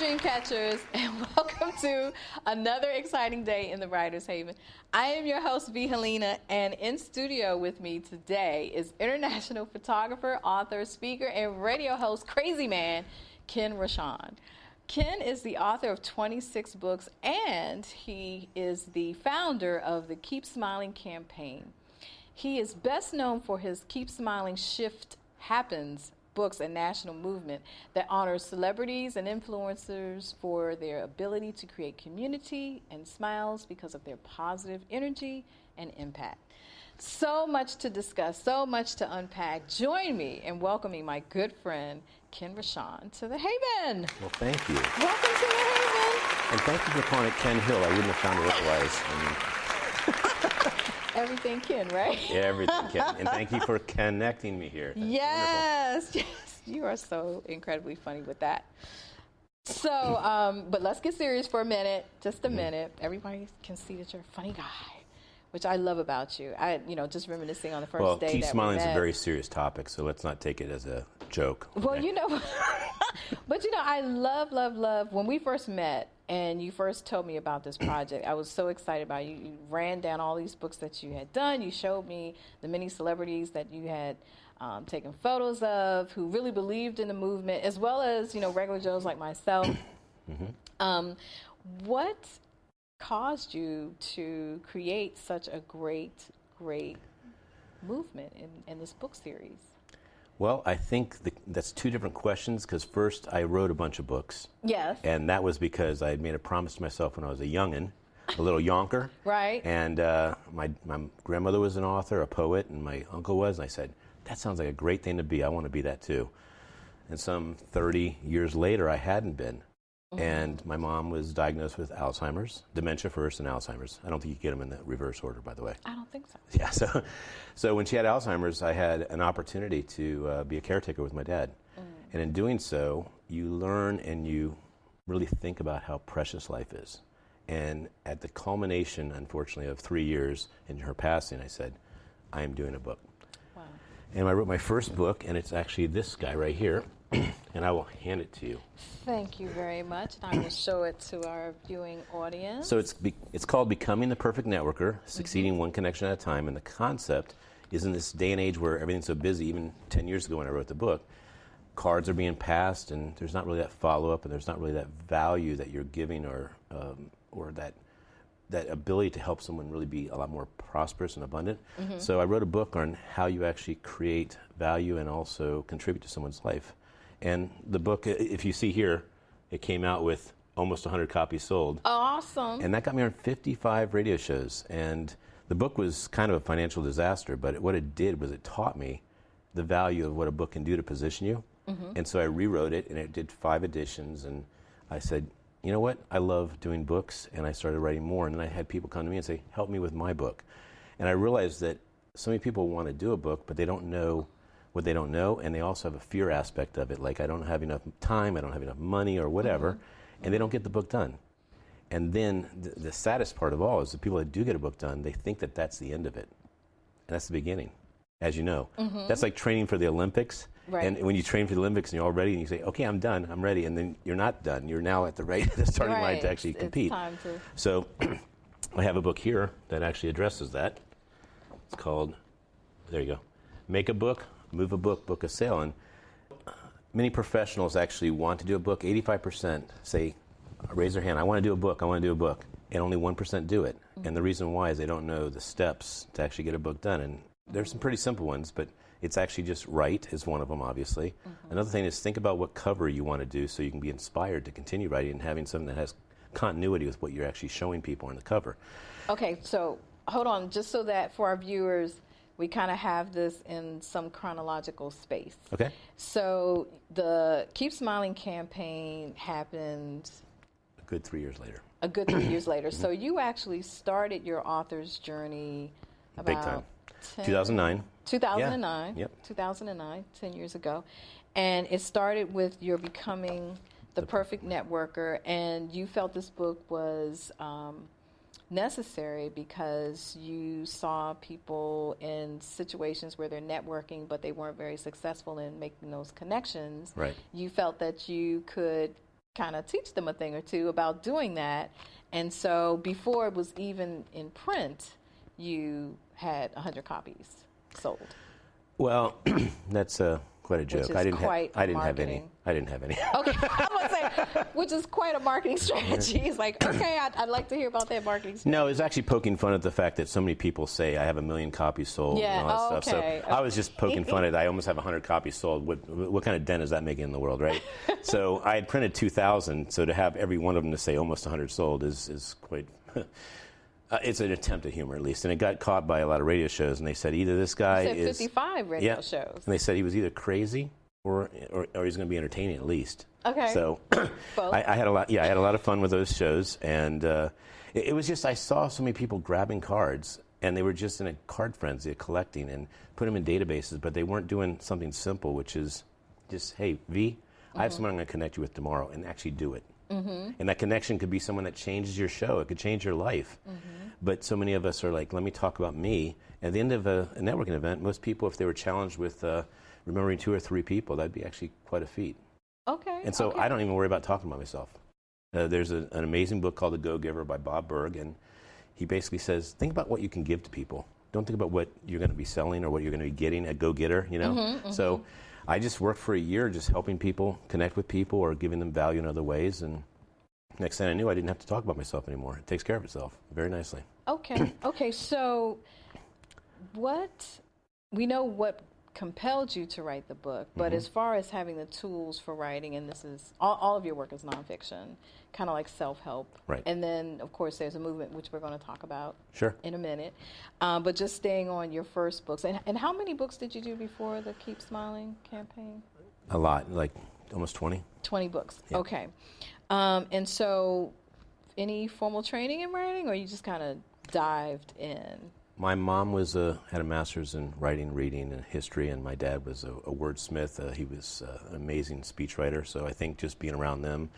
Dreamcatchers, and welcome to another exciting day in the Writer's Haven. I am your host, Helena, and in studio with me today is international photographer, author, speaker, and radio host, Crazy Man, Ken Rochon. Ken is the author of 26 books, and he is the founder of the Keep Smiling campaign. He is best known for his Keep Smiling Shift Happens books, a national movement that honors celebrities and influencers for their ability to create community and smiles because of their positive energy and impact. So much to discuss, so much to unpack. Join me in welcoming my good friend, Ken Rochon, to the Haven. Well, thank you. Welcome to the Haven. And thank you for calling it Ken Hill. I wouldn't have found it otherwise. Everything Ken, right? Yeah, everything Ken. And thank you for connecting me here. That's yes, yes. You are so incredibly funny with that. So, but let's get serious for a minute, just a minute. Everybody can see that you're a funny guy, which I love about you. Just reminiscing on the first day Keep that Smiling we met. is a very serious topic, so let's not take it as a joke. Well, but I love when we first met and you first told me about this project. I was so excited about you. You ran down all these books that you had done. You showed me the many celebrities that you had taken photos of who really believed in the movement, as well as, regular Joes like myself. What caused you to create such a great movement in this book series? Well, I think that's two different questions, because first I wrote a bunch of books. Yes. And that was because I had made a promise to myself when I was a youngin', a little yonker. Right. And my grandmother was an author, a poet, and my uncle was, and I said, that sounds like a great thing to be. I want to be that too. And some 30 years later, I hadn't been. Mm-hmm. And my mom was diagnosed with Alzheimer's, dementia first and Alzheimer's. I don't think you get them in the reverse order, by the way. I don't think so. Yeah, so when she had Alzheimer's, I had an opportunity to be a caretaker with my dad. Mm. And in doing so, you learn and you really think about how precious life is. And at the culmination, unfortunately, of 3 years in her passing, I said, I am doing a book. Wow. And I wrote my first book, and it's actually this guy right here. And I will hand it to you. Thank you very much. And I will show it to our viewing audience. So it's called Becoming the Perfect Networker, Succeeding One Connection at a Time. And the concept is, in this day and age where everything's so busy, even 10 years ago when I wrote the book, cards are being passed, and there's not really that follow-up, and there's not really that value that you're giving, or that ability to help someone really be a lot more prosperous and abundant. Mm-hmm. So I wrote a book on how you actually create value and also contribute to someone's life. And the book, if you see here, it came out with almost 100 copies sold. Awesome. And that got me on 55 radio shows. And the book was kind of a financial disaster, but what it did was it taught me the value of what a book can do to position you. Mm-hmm. And so I rewrote it, and it did 5 editions. And I said, you know what? I love doing books. And I started writing more. And then I had people come to me and say, help me with my book. And I realized that so many people want to do a book, but they don't know what they don't know, and they also have a fear aspect of it, like I don't have enough time, I don't have enough money, or whatever, mm-hmm. and they don't get the book done. And then the saddest part of all is the people that do get a book done, they think that that's the end of it. And that's the beginning, as you know. Mm-hmm. That's like training for the Olympics. Right. And when you train for the Olympics and you're all ready and you say, okay, I'm done, I'm ready, and then you're not done. You're now at the starting line to actually compete. It's time to... So I have a book here that actually addresses that. It's called, there you go, Make a Book, Move a Book, Book a Sale. And many professionals actually want to do a book. 85% say, raise their hand, I want to do a book, I want to do a book. And only 1% do it. Mm-hmm. And the reason why is they don't know the steps to actually get a book done. And there's some pretty simple ones, but it's actually just write is one of them, obviously. Mm-hmm. Another thing is think about what cover you want to do so you can be inspired to continue writing and having something that has continuity with what you're actually showing people on the cover. Okay, so hold on, just so that for our viewers, we kind of have this in some chronological space. Okay. So the Keep Smiling campaign happened... A good 3 years later. A good 3 years later. So you actually started your author's journey about... Big time. 2009. 2009. Yeah. Yep. 2009, 10 years ago. And it started with your becoming the perfect networker, and you felt this book was... necessary because you saw people in situations where they're networking but they weren't very successful in making those connections. Right. You felt that you could kind of teach them a thing or two about doing that. And so before it was even in print, you had 100 copies sold. Well, that's quite a joke. I didn't have any. I didn't have any. Okay, I was going to say, which is quite a marketing strategy. It's like, okay, I'd like to hear about that marketing strategy. No, it's actually poking fun at the fact that so many people say I have 1 million copies sold and all that stuff. Okay. So I was just poking fun at it. I almost have 100 copies sold. What kind of dent is that making in the world, right? So I had printed 2,000, so to have every one of them to say almost 100 sold is quite... it's an attempt at humor, at least. And it got caught by a lot of radio shows, and they said either this guy you said 55 radio shows. And they said he was either crazy or he's going to be entertaining at least. Okay. So I had a lot. Yeah, I had a lot of fun with those shows, and it was just I saw so many people grabbing cards, and they were just in a card frenzy of collecting and put them in databases, but they weren't doing something simple, which is just, hey, V, I have someone I'm going to connect you with tomorrow, and actually do it. Mm-hmm. And that connection could be someone that changes your show. It could change your life. Mm-hmm. But so many of us are like, let me talk about me. At the end of a networking event, most people, if they were challenged with remembering 2 or 3 people, that'd be actually quite a feat. Okay. And so I don't even worry about talking about myself. There's an amazing book called The Go-Giver by Bob Berg, and he basically says, think about what you can give to people. Don't think about what you're going to be selling or what you're going to be getting, a go-getter, you know? Mm-hmm, mm-hmm. So I just worked for a year just helping people connect with people or giving them value in other ways, and next thing I knew, I didn't have to talk about myself anymore. It takes care of itself very nicely. Okay. Okay, so we know what compelled you to write the book, but as far as having the tools for writing, and this is, all of your work is nonfiction, kind of like self-help. Right. And then, of course, there's a movement, which we're going to talk about in a minute. But just staying on your first books. And how many books did you do before the Keep Smiling campaign? A lot, like almost 20. 20 books, yeah. Okay. And so, any formal training in writing, or you just kind of dived in? My mom had a master's in writing, reading, and history, and my dad was a wordsmith. He was an amazing speechwriter, so I think just being around them,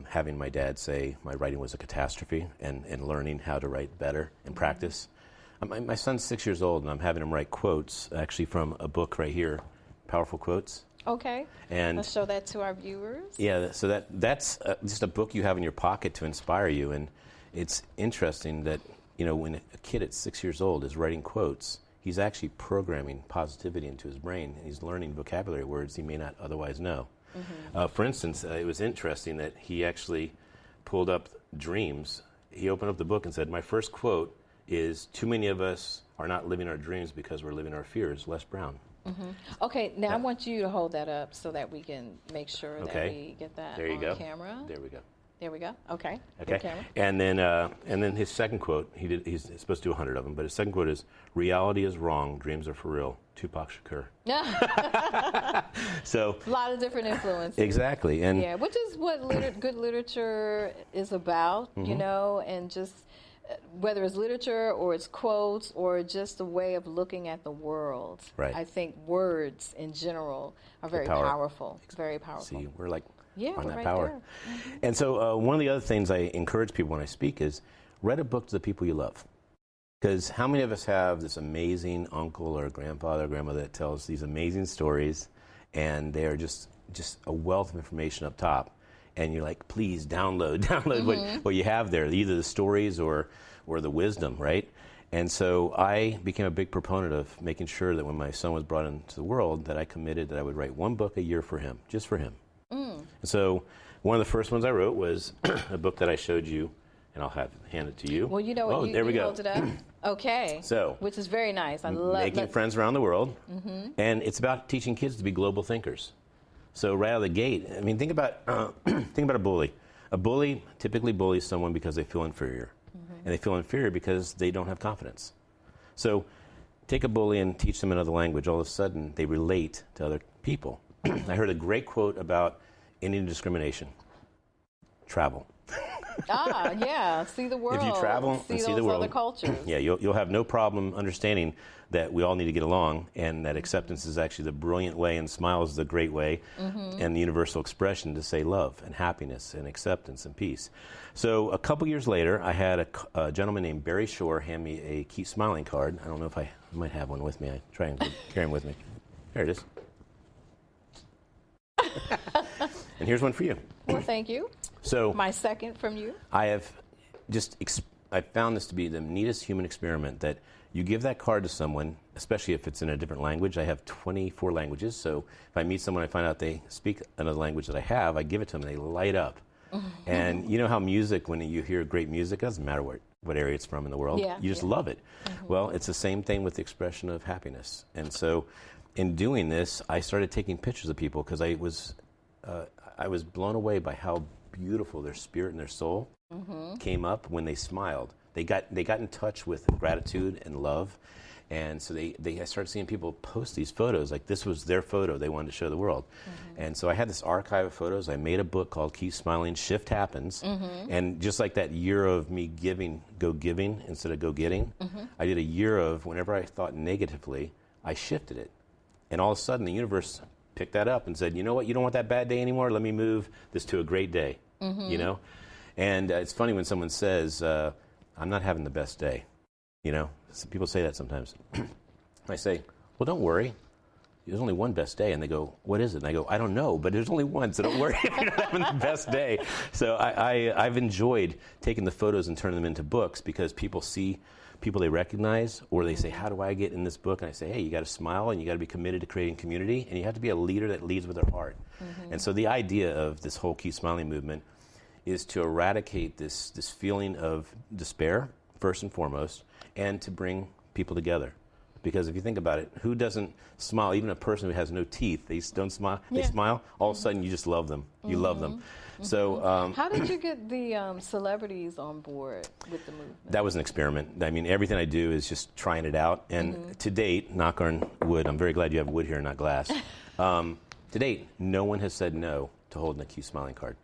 having my dad say my writing was a catastrophe, and learning how to write better and practice. My son's 6 years old, and I'm having him write quotes, actually from a book right here, Powerful Quotes. Okay, and let's show that to our viewers. Yeah, so that's just a book you have in your pocket to inspire you, and it's interesting that, you know, when a kid at 6 years old is writing quotes, he's actually programming positivity into his brain, and he's learning vocabulary words he may not otherwise know. Mm-hmm. For instance, it was interesting that he actually pulled up dreams. He opened up the book and said, my first quote is, too many of us are not living our dreams because we're living our fears. Les Brown. Mm-hmm. Okay, now I want you to hold that up so that we can make sure that we get that on camera. There we go. There we go. Okay. Okay. And then his second quote, he's supposed to do 100 of them, but his second quote is, reality is wrong, dreams are for real. Tupac Shakur. So a lot of different influences. Exactly. And yeah, which is what good literature is about, you know, and just whether it's literature or it's quotes or just a way of looking at the world. Right. I think words in general are very powerful. Very powerful. See, we're like on that right power. There. Mm-hmm. And so one of the other things I encourage people when I speak is read a book to the people you love. Because how many of us have this amazing uncle or grandfather or grandmother that tells these amazing stories, and they're just a wealth of information up top, and you're like, please download what you have there, either the stories or the wisdom, right? And so I became a big proponent of making sure that when my son was brought into the world, that I committed that I would write one book a year for him, just for him. And so one of the first ones I wrote was a book that I showed you, and I'll hand it to you. Well, you know what? There we go. Hold it up. Okay. So, which is very nice. I love making friends around the world, and it's about teaching kids to be global thinkers. So right out of the gate, I mean, think about a bully. A bully typically bullies someone because they feel inferior, and they feel inferior because they don't have confidence. So take a bully and teach them another language. All of a sudden, they relate to other people. I heard a great quote about Indian discrimination. Travel. Yeah. See the world. If you travel and see the world, other cultures. Yeah, you'll have no problem understanding that we all need to get along, and that acceptance is actually the brilliant way, and smile is the great way, and the universal expression to say love and happiness and acceptance and peace. So a couple years later, I had a gentleman named Barry Shore hand me a Keep Smiling card. I don't know if I might have one with me. I try and carry them with me. There it is. And here's one for you. Well, thank you. So my second from you. I have I found this to be the neatest human experiment that you give that card to someone, especially if it's in a different language. I have 24 languages, so if I meet someone, I find out they speak another language that I have, I give it to them, and they light up. And you know how music, when you hear great music, it doesn't matter what area it's from in the world, you just love it. Well, it's the same thing with the expression of happiness. And so in doing this, I started taking pictures of people because I was blown away by how beautiful their spirit and their soul came up when they smiled. They got in touch with gratitude and love, and so I started seeing people post these photos like this was their photo they wanted to show the world. And so I had this archive of photos. I made a book called Keep Smiling, Shift Happens, and just like that year of me go giving instead of go getting, I did a year of whenever I thought negatively, I shifted it, and all of a sudden the universe picked that up and said, you know what, you don't want that bad day anymore, let me move this to a great day. You know, and it's funny when someone says, I'm not having the best day. You know, people say that sometimes. I say, well, don't worry. There's only one best day. And they go, what is it? And I go, I don't know, but there's only one, so don't worry if you're not having the best day. So I've enjoyed taking the photos and turning them into books because people see people they recognize, or they say, how do I get in this book? And I say, hey, you got to smile, and you got to be committed to creating community, and you have to be a leader that leads with their heart. And so the idea of this whole Keep Smiling movement is to eradicate this feeling of despair, first and foremost, and to bring people together. Because if you think about it, who doesn't smile? Even a person who has no teeth, they don't smile. They smile. All of a sudden, you just love them. You love them. So, how did you get the celebrities on board with the movement? That was an experiment. I mean, everything I do is just trying it out. And to date, knock on wood, I'm very glad you have wood here and not glass. To date, no one has said no to holding a Keep Smiling card.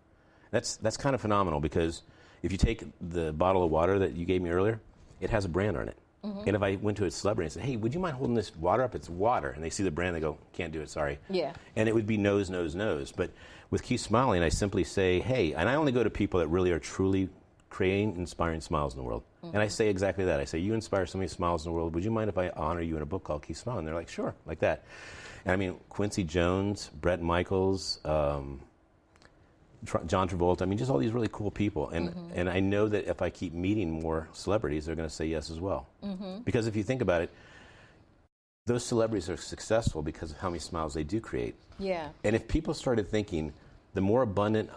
That's kind of phenomenal because if you take the bottle of water that you gave me earlier, it has a brand on it. And if I went to a celebrity and said, hey, would you mind holding this water up? It's water. And they see the brand, they go, can't do it, sorry. Yeah. And it would be nose, nose, nose. But with Keep Smiling, I simply say, hey, and I only go to people that really are truly creating inspiring smiles in the world. And I say exactly that. I say, you inspire so many smiles in the world. Would you mind if I honor you in a book called Keep Smiling? And they're like, sure, like that. And I mean, Quincy Jones, Bret Michaels, John Travolta, I mean, just all these really cool people. And I know that if I keep meeting more celebrities, they're going to say yes as well. Because if you think about it, those celebrities are successful because of how many smiles they do create. Yeah. And if people started thinking, the more abundant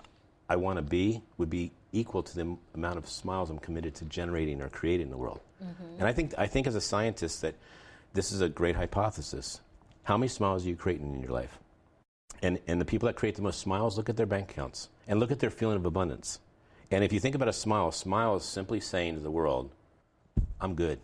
I want to be would be equal to the amount of smiles I'm committed to generating or creating in the world. And I think as a scientist that this is a great hypothesis. How many smiles are you creating in your life? And the people that create the most smiles, look at their bank accounts and look at their feeling of abundance. And if you think about a smile is simply saying to the world, I'm good,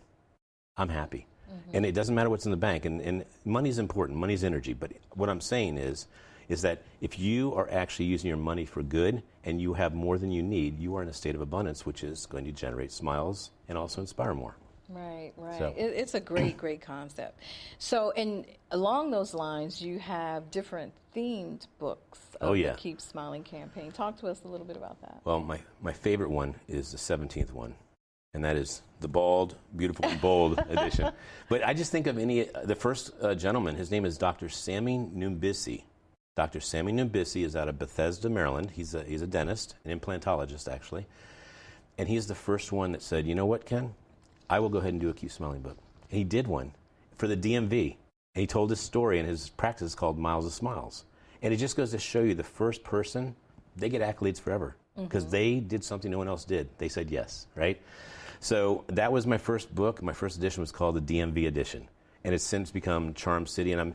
I'm happy. And it doesn't matter what's in the bank. And money's important, money's energy. But what I'm saying is that if you are actually using your money for good and you have more than you need, you are in a state of abundance, which is going to generate smiles and also inspire more. Right. So. It's a great concept. So, and along those lines, you have different themed books of the Keep Smiling campaign. Talk to us a little bit about that. Well, my favorite one is the 17th one, and that is the Bald, Beautiful, and Bold edition. But I just think of the first gentleman, his name is Dr. Sammy Numbisi. Dr. Sammy Numbisi is out of Bethesda, Maryland. He's a dentist, an implantologist, actually. And he's the first one that said, you know what, Ken? I will go ahead and do a Keep Smiling book. And he did one for the DMV. And he told his story, and his practice is called Miles of Smiles. And it just goes to show you the first person, they get accolades forever because they did something no one else did. They said yes, right? So that was my first book. My first edition was called the DMV edition. And it's since become Charm City. And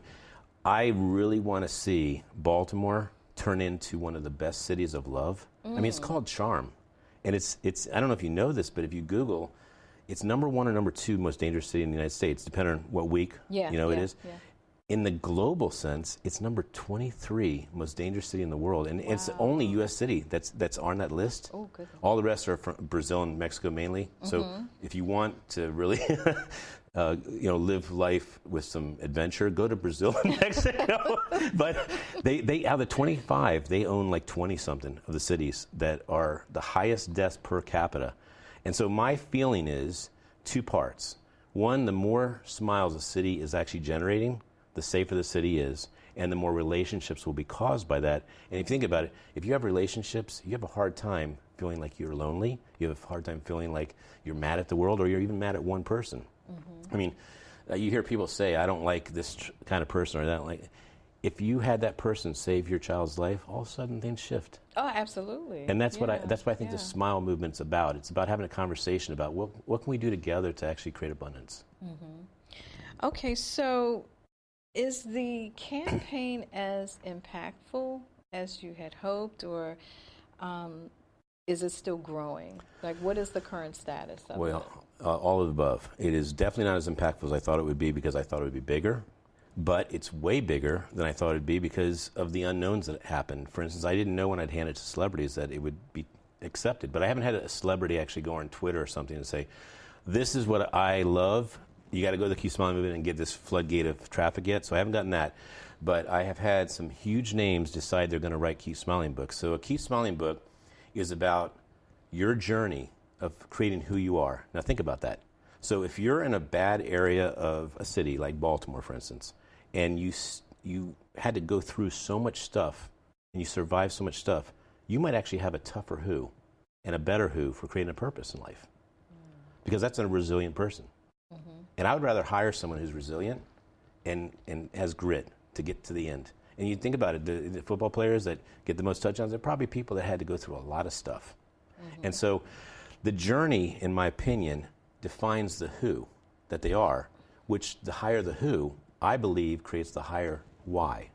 I really want to see Baltimore turn into one of the best cities of love. I mean, it's called Charm. And it's I don't know if you know this, but if you Google, it's number 1 or number 2 most dangerous city in the United States, depending on what week it is. Yeah. In the global sense, it's number 23 most dangerous city in the world, and it's the only U.S. city that's on that list. Oh, good. All the rest are from Brazil and Mexico mainly. So if you want to really, live life with some adventure, go to Brazil and Mexico. But they out of the 25, they own like 20 something of the cities that are the highest deaths per capita. And so my feeling is 2 parts. One, the more smiles a city is actually generating, the safer the city is. and the more relationships will be caused by that. And if you think about it, if you have relationships, you have a hard time feeling like you're lonely. You have a hard time feeling like you're mad at the world, or you're even mad at one person. I mean, you hear people say, I don't like this kind of person, or that. Like, if you had that person save your child's life, all of a sudden things shift. Oh, absolutely. And that's what I think the Smile Movement's about. It's about having a conversation about what can we do together to actually create abundance. Okay, so is the campaign as impactful as you had hoped, or is it still growing? Like, what is the current status of it? All of the above. It is definitely not as impactful as I thought it would be, because I thought it would be bigger. But it's way bigger than I thought it would be because of the unknowns that happened. For instance, I didn't know when I'd hand it to celebrities that it would be accepted. But I haven't had a celebrity actually go on Twitter or something and say, this is what I love. You got to go to the Keep Smiling Movement and get this floodgate of traffic yet. So I haven't gotten that. But I have had some huge names decide they're going to write Keep Smiling books. So a Keep Smiling book is about your journey of creating who you are. Now think about that. So if you're in a bad area of a city, like Baltimore, for instance, and you had to go through so much stuff, and you survived so much stuff, you might actually have a tougher who and a better who for creating a purpose in life. Because that's a resilient person. And I would rather hire someone who's resilient and has grit to get to the end. And you think about it, the football players that get the most touchdowns, they're probably people that had to go through a lot of stuff. And so the journey, in my opinion, defines the who that they are, which the higher the who, I believe, creates the higher why,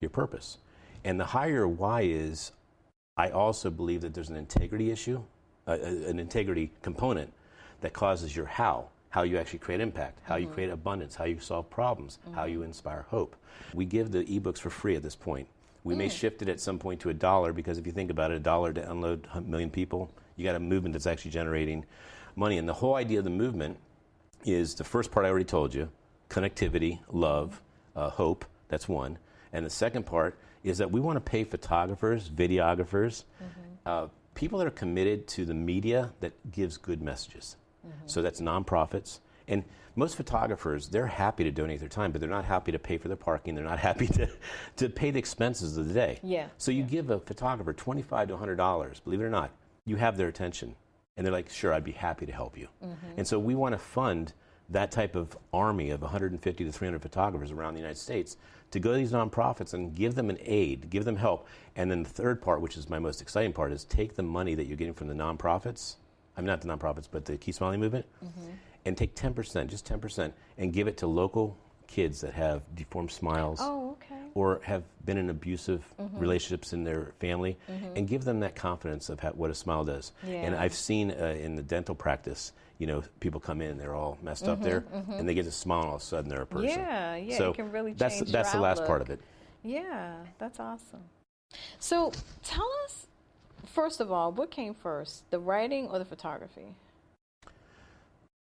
your purpose. And the higher why is, I also believe that there's an integrity issue, an integrity component that causes your how you actually create impact, how you create abundance, how you solve problems, how you inspire hope. We give the ebooks for free at this point. We may shift it at some point to $1, because if you think about it, $1 to download 1 million people, you got a movement that's actually generating money. And the whole idea of the movement is the first part I already told you, connectivity, love, hope, that's one. And the second part is that we want to pay photographers, videographers, people that are committed to the media that gives good messages. So that's nonprofits. And most photographers, they're happy to donate their time, but they're not happy to pay for their parking. They're not happy to pay the expenses of the day. So you give a photographer $25 to $100, believe it or not, you have their attention. And they're like, sure, I'd be happy to help you. And so we want to fund that type of army of 150 to 300 photographers around the United States to go to these nonprofits and give them an aid, give them help. And then the third part, which is my most exciting part, is take the money that you're getting from the nonprofits, I mean, not the nonprofits, but the Keep Smiling Movement, and take 10%, just 10%, and give it to local kids that have deformed smiles or have been in abusive relationships in their family, and give them that confidence of what a smile does. And I've seen in the dental practice, you know, people come in, they're all messed up there, and they get to smile, and all of a sudden they're a person. So it can really that's change the your last outlook. part of it. Yeah, that's awesome. So tell us, first of all, what came first, the writing or the photography?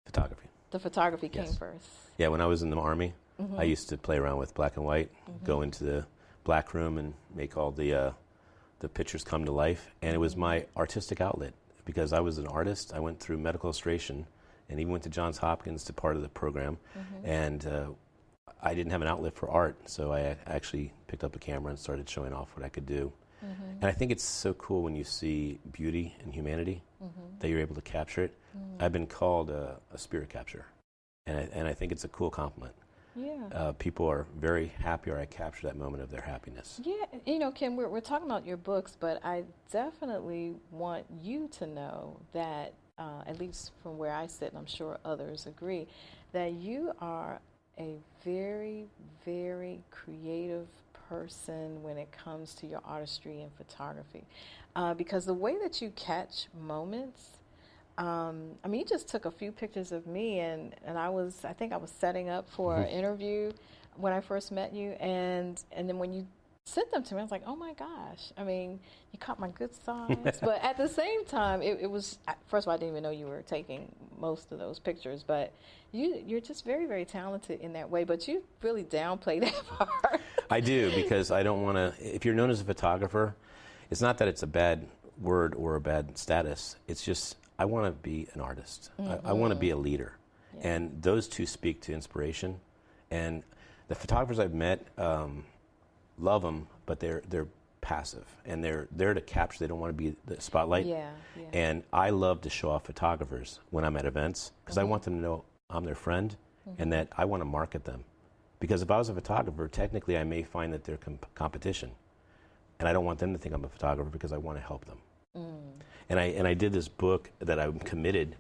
Photography. The photography came first. Yeah, when I was in the Army, I used to play around with black and white, go into the black room and make all the pictures come to life. And it was my artistic outlet, because I was an artist. I went through medical illustration and even went to Johns Hopkins to part of the program. And I didn't have an outlet for art, so I actually picked up a camera and started showing off what I could do. And I think it's so cool when you see beauty and humanity, that you're able to capture it. I've been called a spirit capture, and I think it's a cool compliment. People are very happy, or I capture that moment of their happiness. Yeah, you know, Ken, we're talking about your books, but I definitely want you to know that, at least from where I sit, and I'm sure others agree, that you are a very, very creative person when it comes to your artistry and photography, because the way that you catch moments, I mean, you just took a few pictures of me, and I think I was setting up for an interview when I first met you, and then when you sent them to me, I was like, oh my gosh, I mean, you caught my good sides, but at the same time, it was, first of all, I didn't even know you were taking most of those pictures, but you're just very, very talented in that way, but you really downplay that part. I do, because I don't want to, if you're known as a photographer, it's not that it's a bad word or a bad status, it's just, I want to be an artist. I want to be a leader. And those two speak to inspiration. And the photographers I've met, love them, but they're passive, and they're there to capture. They don't want to be the spotlight. Yeah. And I love to show off photographers when I'm at events because I want them to know I'm their friend and that I want to market them. Because if I was a photographer, technically I may find that they're competition, and I don't want them to think I'm a photographer because I want to help them. And I did this book that I'm committed.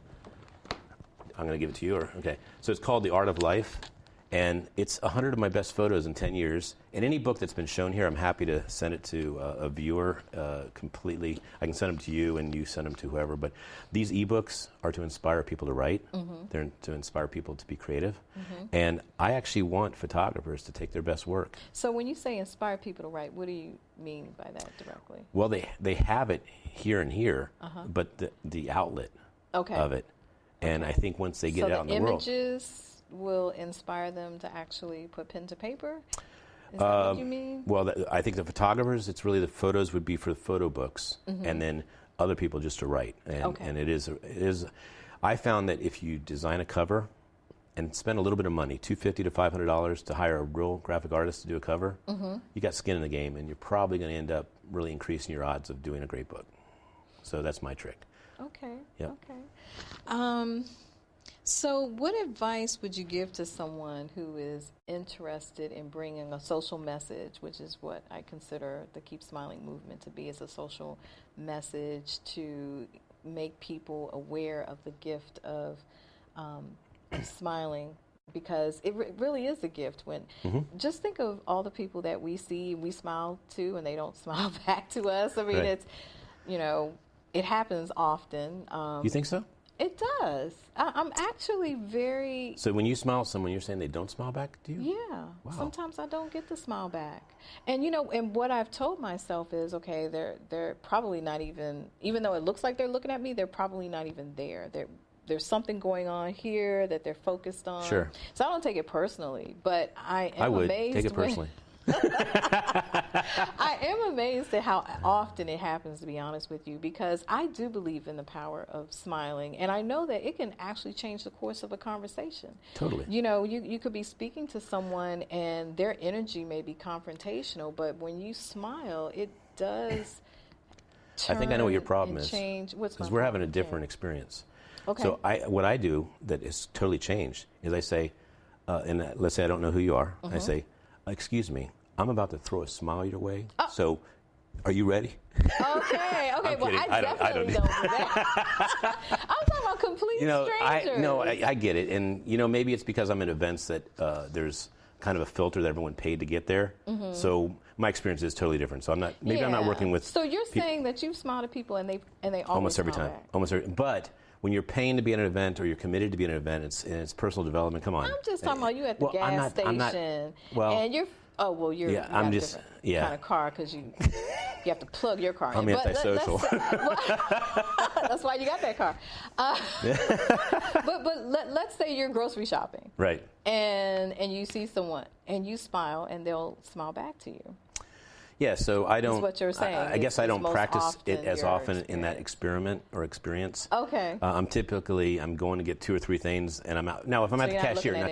I'm going to give it to you, or okay. So it's called The Art of Life. And it's 100 of my best photos in 10 years. And any book that's been shown here, I'm happy to send it to a viewer completely. I can send them to you, and you send them to whoever. But these ebooks are to inspire people to write. They're to inspire people to be creative. And I actually want photographers to take their best work. So when you say inspire people to write, what do you mean by that directly? Well, they have it here and here, but the outlet of it. And I think once they get it out in the world. So the images will inspire them to actually put pen to paper? Is that what you mean? Well, I think the photographers, it's really the photos would be for the photo books, and then other people just to write. And it is. I found that if you design a cover and spend a little bit of money, $250 to $500 to hire a real graphic artist to do a cover, you got skin in the game, and you're probably going to end up really increasing your odds of doing a great book. So that's my trick. Okay. Yep. Okay. So what advice would you give to someone who is interested in bringing a social message, which is what I consider the Keep Smiling movement to be, as a social message to make people aware of the gift of smiling, because it really is a gift. When just think of all the people that we see, we smile to, and they don't smile back to us. I mean, it's, it happens often. You think so? It does. I'm actually very... So when you smile at someone, you're saying they don't smile back to you? Yeah. Wow. Sometimes I don't get the smile back. And, and what I've told myself is, okay, they're probably not even though it looks like they're looking at me, they're probably not even there. There's something going on here that they're focused on. Sure. So I don't take it personally, but I would amazed take it personally. I am amazed at how often it happens, to be honest with you, because I do believe in the power of smiling, and I know that it can actually change the course of a conversation. Totally. You could be speaking to someone and their energy may be confrontational, but when you smile, it does turn. I think I know what your problem is. Change. Because we're having a different experience. Okay. So what I do that is totally changed is I say, and let's say I don't know who you are. I say, excuse me, I'm about to throw a smile your way. So, are you ready? Okay. Well, I definitely don't do that. I'm talking about complete strangers. I get it, and maybe it's because I'm in events that there's kind of a filter that everyone paid to get there. So my experience is totally different. So I'm not working with. So you're saying that you smile at people and they almost every smile time, back. almost every. But when you're paying to be at an event or you're committed to be at an event, it's personal development. Come on. I'm just talking about you at the gas station, and you're. Oh well, you're. Yeah, I'm just. Yeah. Kind of car, because you have to plug your car. I'm antisocial. That's why you got that car. But let's say you're grocery shopping. Right. And you see someone and you smile and they'll smile back to you. Yeah, so I don't. That's what you're saying. I guess I don't practice it as often in that experiment or experience. Okay. I'm going to get 2 or 3 things, and I'm out. Now, if I'm at the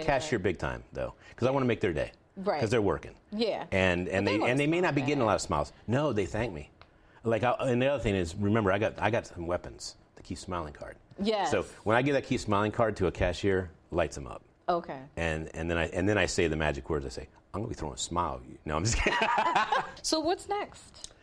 cashier, big time though, because I want to make their day. Right. Because they're working. Yeah. And they may not be getting a lot of smiles. No, they thank me. And the other thing is, remember, I got some weapons. The Keep Smiling card. Yes. So when I give that Keep Smiling card to a cashier, lights them up. Okay. And then I say the magic words. I say, I'm going to be throwing a smile at you. No, I'm just kidding. So what's next?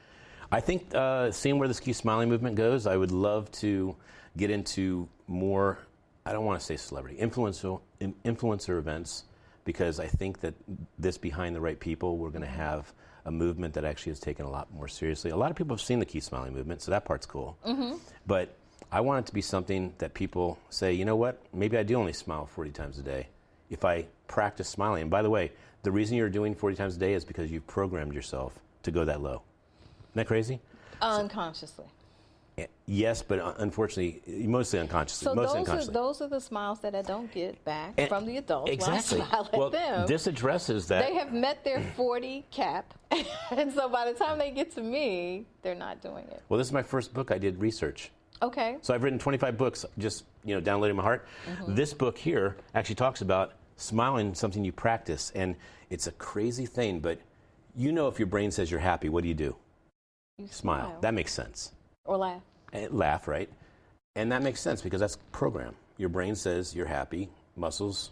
I think seeing where this Keep Smiling movement goes, I would love to get into more, I don't want to say celebrity, influencer events, because I think that this behind the right people, we're going to have a movement that actually is taken a lot more seriously. A lot of people have seen the Keep Smiling movement, so that part's cool. But I want it to be something that people say, you know what, maybe I do only smile 40 times a day if I practice smiling. And by the way, the reason you're doing 40 times a day is because you've programmed yourself to go that low. Isn't that crazy? Unconsciously. Yes, but unfortunately, mostly unconsciously. So those are the smiles that I don't get back from the adults. Exactly. When I smile at them. This addresses that. They have met their 40 cap, and so by the time they get to me, they're not doing it. Well, this is my first book. I did research. Okay. So I've written 25 books, just downloading my heart. This book here actually talks about smiling, something you practice, and it's a crazy thing, but You know if your brain says you're happy, what do? You smile. That makes sense. Or laugh. Laugh, right? And that makes sense because that's program. Your brain says you're happy, muscles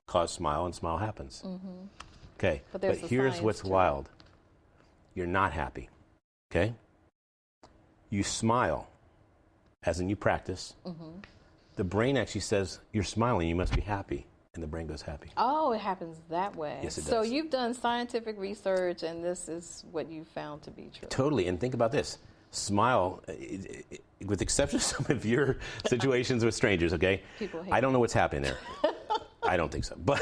cause smile, and smile happens. Mm-hmm. Okay, but here's what's wild. You're not happy, okay? You smile, as in you practice. Mm-hmm. The brain actually says, you're smiling, you must be happy. And the brain goes happy. Oh, it happens that way. Yes, it does. So you've done scientific research, and this is what you found to be true. Totally. And think about this. Smile, with exception of some of your situations with strangers, okay? I don't know what's happening there. I don't think so. But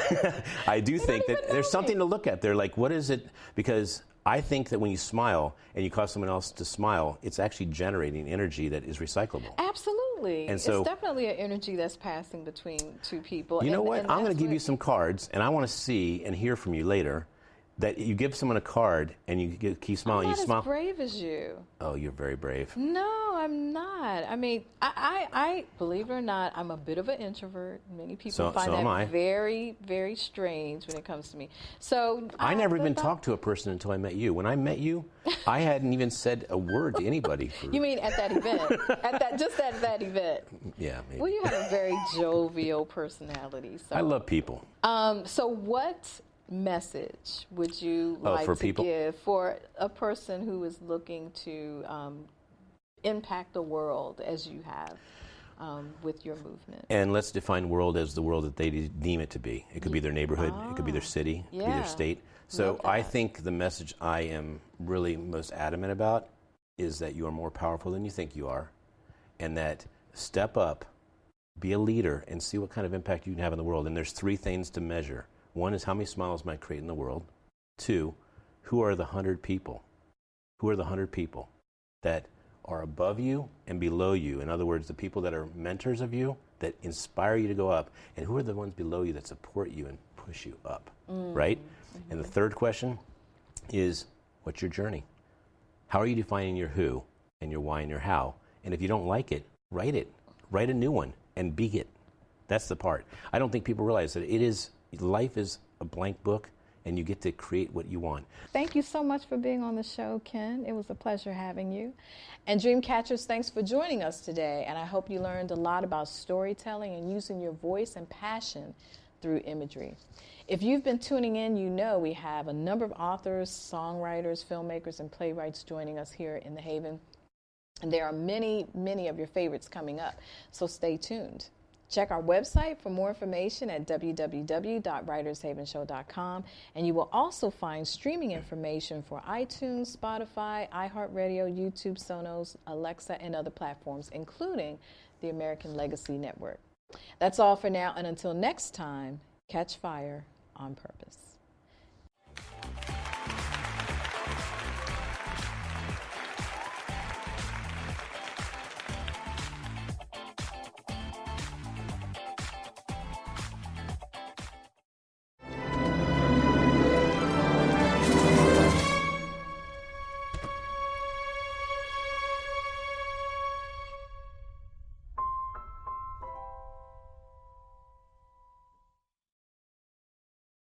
I do think that there's something to look at there. Like, what is it? Because I think that when you smile and you cause someone else to smile, it's actually generating energy that is recyclable. Absolutely. And so, it's definitely an energy that's passing between two people. You know what? I'm going to give you some cards, and I want to see and hear from you later that you give someone a card and you keep smiling. I'm not you smile. as brave as you. Oh, you're very brave. No, I'm not. I mean, I believe it or not, I'm a bit of an introvert. Many people find that very, very strange when it comes to me. So I never even talked to a person until I met you. When I met you, I hadn't even said a word to anybody. You mean at that event? Just at that event? Yeah, maybe. Well, you have a very jovial personality. So. I love people. So what message would you like to give for a person who is looking to impact the world as you have with your movement? And let's define world as the world that they deem it to be. It could be their neighborhood, it could be their city, it could be their state. So I think the message I am really most adamant about is that you are more powerful than you think you are, and that step up, be a leader, and see what kind of impact you can have in the world. And there's 3 things to measure. 1 is how many smiles might create in the world. 2, who are the 100 people? Who are the 100 people that are above you and below you? In other words, the people that are mentors of you, that inspire you to go up. And who are the ones below you that support you and push you up, right? Mm-hmm. And the 3rd question is, what's your journey? How are you defining your who and your why and your how? And if you don't like it, write it. Write a new one and be it. That's the part. I don't think people realize that life is a blank book, and you get to create what you want. Thank you so much for being on the show, Ken. It was a pleasure having you. And Dreamcatchers, thanks for joining us today. And I hope you learned a lot about storytelling and using your voice and passion through imagery. If you've been tuning in, you know we have a number of authors, songwriters, filmmakers, and playwrights joining us here in the Haven. And there are many, many of your favorites coming up. So stay tuned. Check our website for more information at www.writershavenshow.com, and you will also find streaming information for iTunes, Spotify, iHeartRadio, YouTube, Sonos, Alexa, and other platforms, including the American Legacy Network. That's all for now, and until next time, catch fire on purpose.